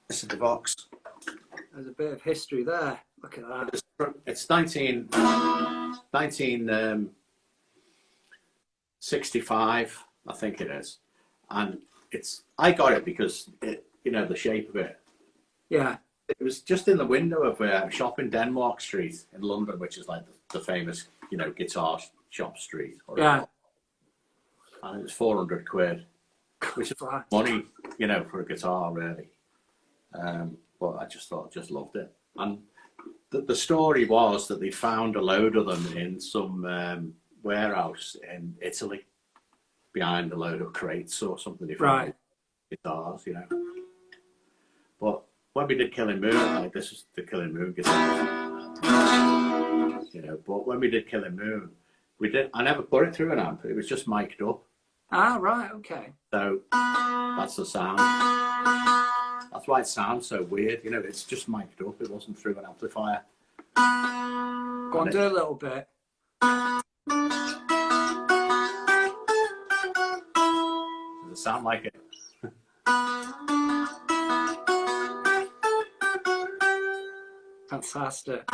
This is the box. There's a bit of history there. Look at that. It's 1965, I think it is, and I got it because the shape of it. Yeah. It was just in the window of a shop in Denmark Street in London, which is like the famous, guitar shop street. Yeah. And it was 400 quid, which is money, for a guitar, really. But I just loved it. And the story was that they found a load of them in some warehouse in Italy, behind a load of crates or something. They found guitars, But when we did Killing Moon, this is the Killing Moon guitar, But when we did Killing Moon, I never put it through an amp. It was just mic'd up. Ah, right, okay. So that's the sound. That's why it sounds so weird. It's just mic'd up. It wasn't through an amplifier. Go on, do a little bit. Does it sound like it? Fantastic.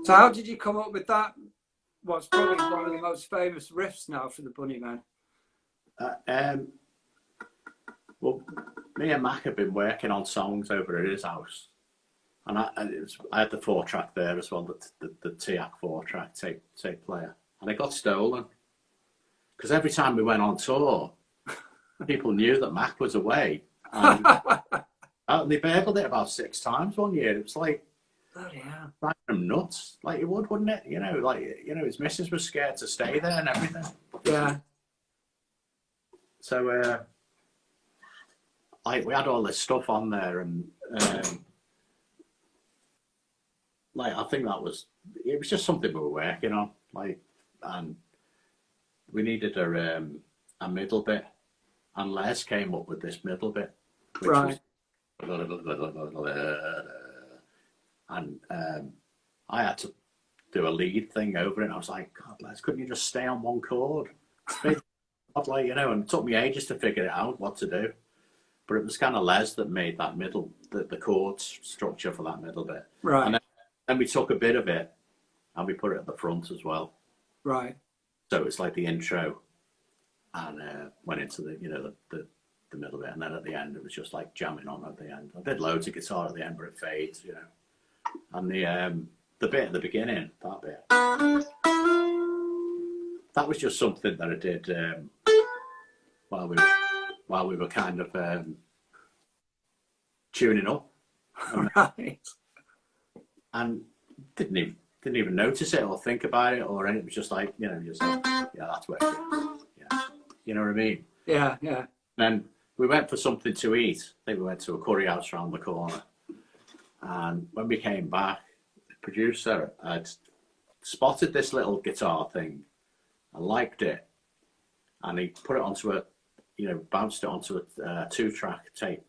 So how did you come up with that? What's probably one of the most famous riffs now for the Bunnymen? Well, me and Mac have been working on songs over at his house, and I had the 4-track there as well, the TIAC 4-track tape player, and it got stolen because every time we went on tour, people knew that Mac was away, and they burgled it about 6 times one year. It was like, bloody hell, driving him nuts. Like it would, wouldn't it? His missus was scared to stay there and everything. Yeah. So, we had all this stuff on there, and I think it was just something we were working on, and we needed a middle bit, and Les came up with this middle bit, which was, and I had to do a lead thing over it, and I was like, God, Les, couldn't you just stay on one chord? And it took me ages to figure it out what to do. But it was kind of Les that made that middle, the chord structure for that middle bit. Right. And then we took a bit of it and we put it at the front as well. Right. So it's like the intro, and went into the middle bit, and then at the end it was just like jamming on at the end. I did loads of guitar at the end, but it fades, And the bit at the beginning, that bit, that was just something that I did while we were kind of tuning up, Right. and didn't even notice it or think about it or anything. It was just like, yeah, that's where, yeah, you know what I mean? Yeah, yeah. And then we went for something to eat. I think we went to a curry house around the corner, and when we came back, the producer had spotted this little guitar thing and liked it, and he put it onto bounced it onto a 2-track tape,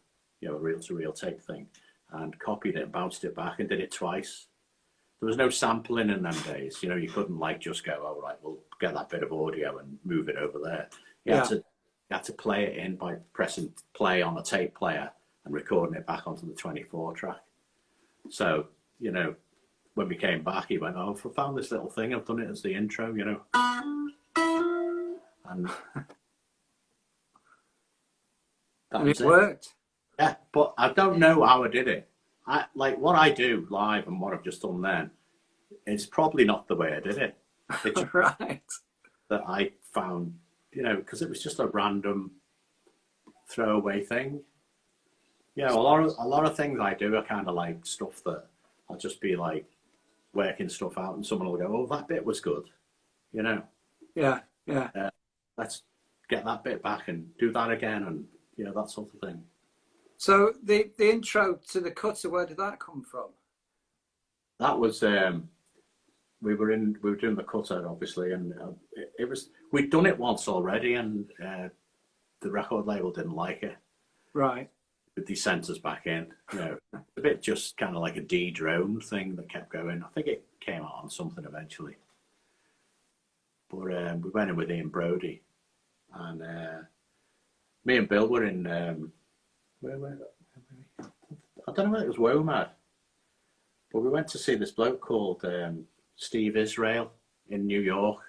a reel-to-reel tape thing, and copied it and bounced it back and did it twice. There was no sampling in them days. You couldn't just go, oh, right, we'll get that bit of audio and move it over there. You had to play it in by pressing play on a tape player and recording it back onto the 24-track. So, when we came back, he went, oh, I found this little thing. I've done it as the intro, And and it worked. Yeah, but I don't know how I did it. What I do live and what I've just done then, it's probably not the way I did it. It's right. That I found, because it was just a random throwaway thing. A lot of things I do are kind of like stuff that I'll just be like working stuff out, and someone will go, "Oh, that bit was good," Yeah, yeah. Let's get that bit back and do that again, and that sort of thing. So the intro to the cutter, where did that come from? That was we were doing the cutter, obviously, and it was, we'd done it once already, and the record label didn't like it. Right. with these centres back in. You know, a bit just kind of like a D drone thing that kept going. I think it came out on something eventually. But we went in with Ian Brodie, and me and Bill were in where I don't know whether it was WOMAD, but we went to see this bloke called Steve Israel in New York.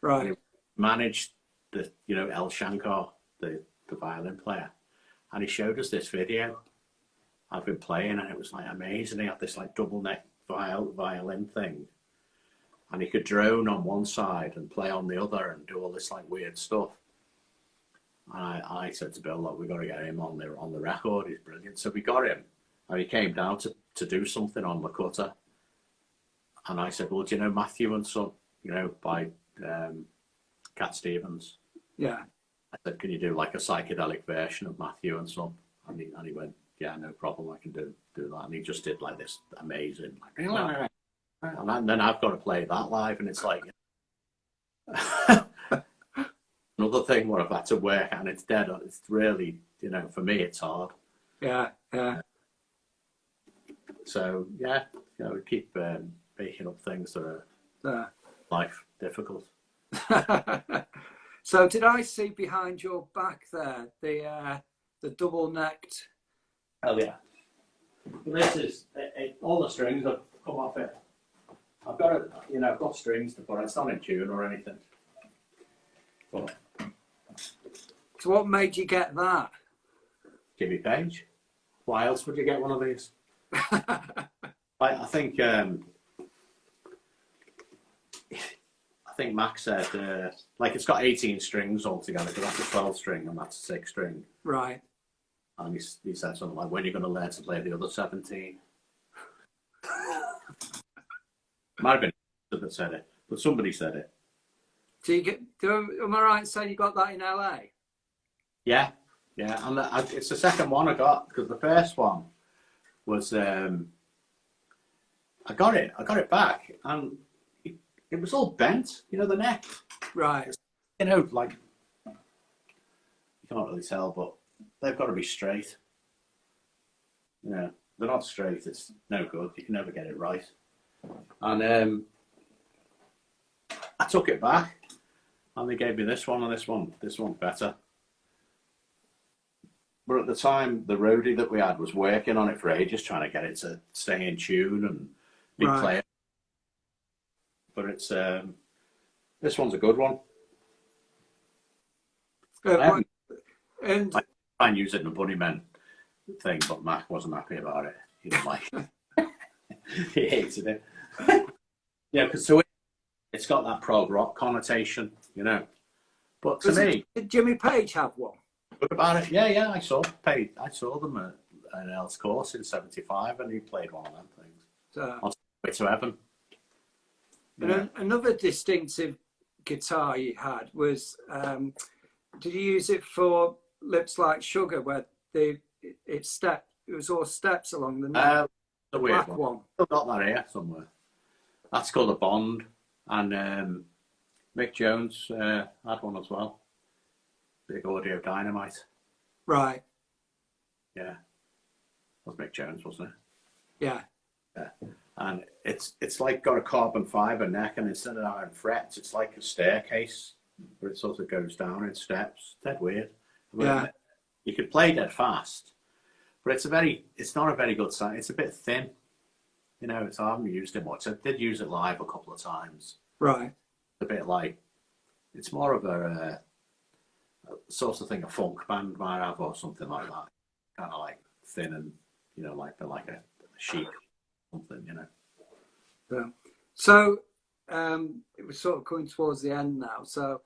Right. He managed the El Shankar, the violin player, and he showed us this video I've been playing, and it was like amazing. He had this like double neck violin thing, and he could drone on one side and play on the other and do all this like weird stuff. And I said to Bill, look, we've got to get him on the record. He's brilliant. So we got him, and he came down to do something on the cutter. And I said, well, do you know Matthew and Son, by Cat Stevens? Yeah. I said, can you do like a psychedelic version of Matthew and Son? And he went, yeah, no problem, I can do that. And he just did like this amazing, like, and then I've got to play that live, and it's like another thing where I've had to work, and it's dead. It's really, for me, it's hard. Yeah. So yeah, we keep making up things that are life difficult. So did I see behind your back there the double-necked? Hell yeah! This is all the strings have come off it. I've got I've got strings to put. It's not in tune or anything. But So what made you get that? Jimmy Page. Why else would you get one of these? I think Max said it's got 18 strings altogether, because that's a 12 string and that's a 6 string. Right. And he said something like, when are you going to learn to play the other 17? Might have been that said it, but somebody said it. So am I right in saying you got that in LA? Yeah, and it's the second one I got, because the first one was I got it back, and it was all bent, the neck. Right. Like you can't really tell, but they've got to be straight. They're not straight. It's no good. You can never get it right. And I took it back, and they gave me this one, and this one's better. But at the time, the roadie that we had was working on it for ages, trying to get it to stay in tune and be playable. But it's this one's a good one. And I try and use it in the Bunnymen thing, but Mac wasn't happy about it. He didn't like it. He hated it. Yeah, because it's got that prog rock connotation, But to me, did Jimmy Page have one? What about it? Yeah, I saw them at an L's course in '75, and he played one of them things. On Way to Heaven. And another distinctive guitar you had was, did you use it for Lips Like Sugar, where it was all steps along the neck? The black one. Still got that here somewhere. That's called a Bond, and Mick Jones had one as well. Big Audio Dynamite. Right. Yeah. That was Mick Jones, wasn't it? Yeah. And it's like got a carbon fibre neck, and instead of having frets, it's like a staircase where it sort of goes down in steps. Dead weird. Yeah. You could play dead fast, but it's not a very good sound. It's a bit thin. I haven't used it much. I did use it live a couple of times. Right. A bit like, it's more of a sort of thing a funk band might have, or something like that. Kind of like thin and, like a sheep, something, Yeah. So it was sort of coming towards the end now. So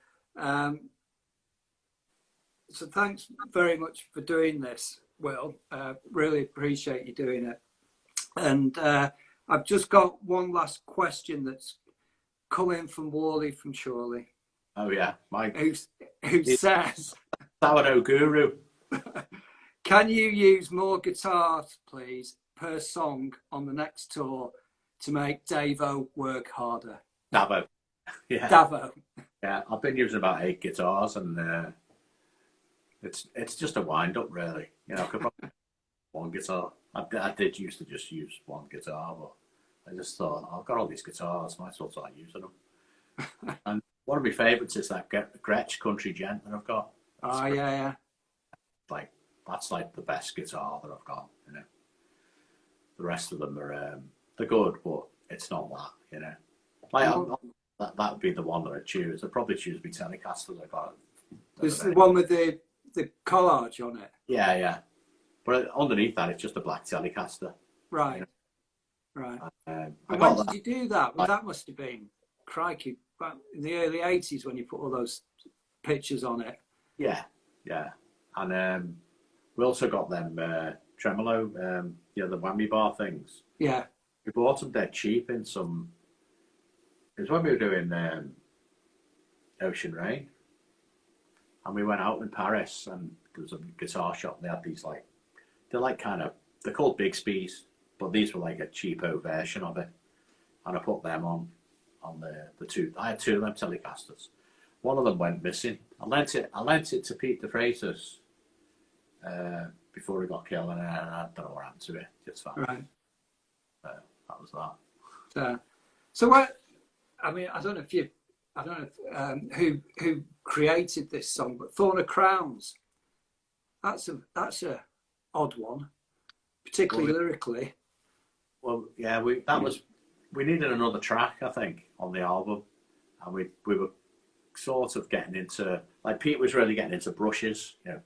so thanks very much for doing this, Will. Really appreciate you doing it. And I've just got one last question that's coming from Wally from Chorley. Oh yeah, who says, sourdough guru. Can you use more guitars, please, per song on the next tour to make Davo work harder? Davo. Yeah. Davo. Yeah, I've been using about 8 guitars, and it's just a wind up, really. one guitar. I did used to just use one guitar, but I just thought, I've got all these guitars, might as well start using them. And one of my favourites is that Gretsch Country Gent that I've got. Oh, yeah. Like, that's like the best guitar that I've got, you know. The rest of them are, they're good, but it's not that, you know. Like, that would be the one that I'd choose. I'd probably choose my Telecaster I got. There's the one with the collage on it. Yeah. But underneath that, it's just a black Telecaster. Right. You know? Right. And when did you do that? Well, that must have been, crikey, back in the early 80s when you put all those pictures on it. Yeah. And we also got them tremolo, the whammy bar things. Yeah. We bought them dead cheap in some. It was when we were doing Ocean Rain, and we went out in Paris, and there was a guitar shop. And they had these they're called Bigsby's, but these were like a cheapo version of it. And I put them on the two. I had two of them Telecasters. One of them went missing. I lent it to Pete de Freitas before he got killed, and I don't know what happened to it. Just fine. Right. That was that. So what? I mean, I don't know if who created this song, but Thorn of Crowns. That's a odd one, particularly lyrically. Well, yeah, we needed another track, I think, on the album, and we were sort of getting into, like, Pete was really getting into brushes, and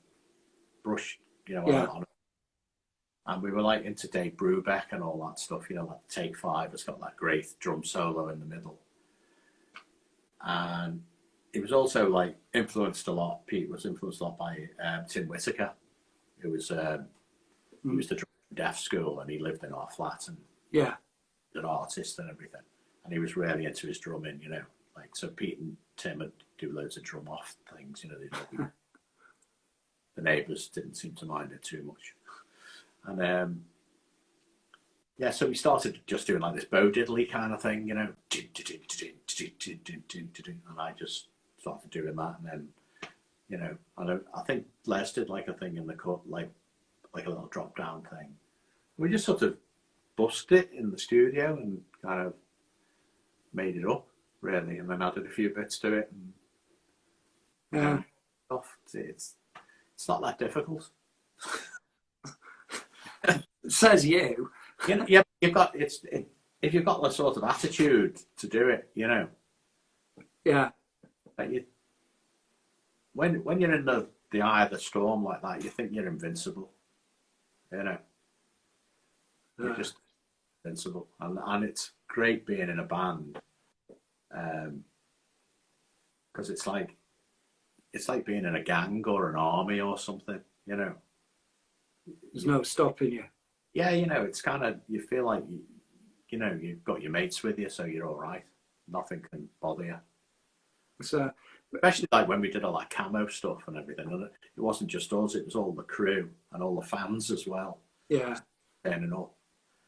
we were like into Dave Brubeck and all that stuff, like Take 5 has got that great drum solo in the middle, and it was also like influenced a lot. Pete was influenced a lot by Tim Whitaker, who was he was the deaf school, and he lived in our flat, and an artist and everything, and he was really into his drumming, like, so Pete and Tim would do loads of drum off things, the neighbours didn't seem to mind it too much, and so we started just doing like this Bo Diddley kind of thing, and I just started doing that, and then I think Les did like a thing in the cut, like a little drop down thing. We just sort of busked it in the studio and kind of made it up, really, and then added a few bits to it. And stuff. It's not that difficult. Says you. Yeah, if you've got the sort of attitude to do it, Yeah. Like when you're in the eye of the storm like that, you think you're invincible. You're just invincible, and it's great being in a band, because it's like being in a gang or an army or something. There's no stopping you. Yeah, it's kind of, you feel like you've got your mates with you, so you're all right. Nothing can bother you. So, especially like when we did all that camo stuff and everything, and it wasn't just us; it was all the crew and all the fans as well. Yeah. Turning up.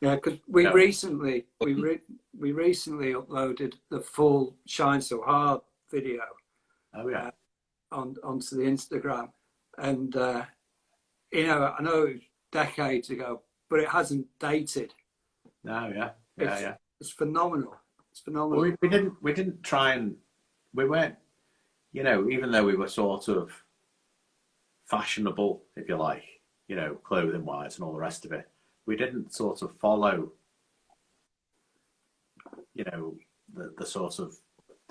Yeah, because we recently uploaded the full Shine So Hard video. Oh yeah. Onto the Instagram, and I know it was decades ago, but it hasn't dated. No, yeah. It's phenomenal. It's phenomenal. Well, we didn't try, and we weren't, even though we were sort of fashionable, if you like, clothing wise and all the rest of it, we didn't sort of follow, the sort of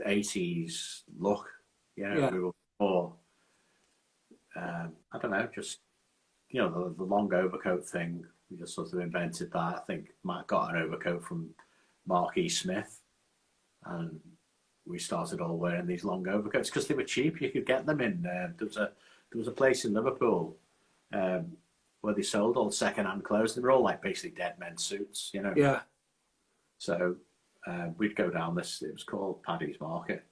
80s look. We were more, I don't know, just, the long overcoat thing. We just sort of invented that. I think Matt got an overcoat from Mark E. Smith, and we started all wearing these long overcoats because they were cheap. You could get them in. There was a place in Liverpool where they sold all second-hand clothes. They were all like basically dead men's suits, Yeah. So we'd go down this. It was called Paddy's Market,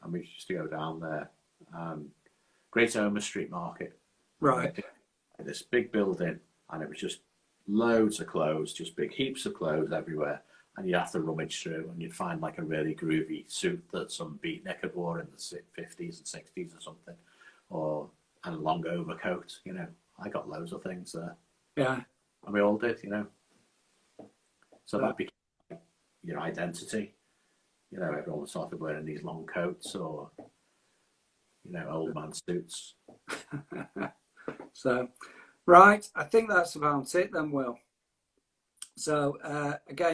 and we used to go down there. Great Omer Street Market. Right. This big building, and it was just loads of clothes, just big heaps of clothes everywhere. And you'd have to rummage through, and you'd find like a really groovy suit that some beatnik had wore in the 50s and 60s or something, and a long overcoat. I got loads of things there. Yeah. and we all did, you know. So that became your identity. You know, everyone started wearing these long coats or, you know, old man suits. So, right, I think that's about it then, Will. So, again,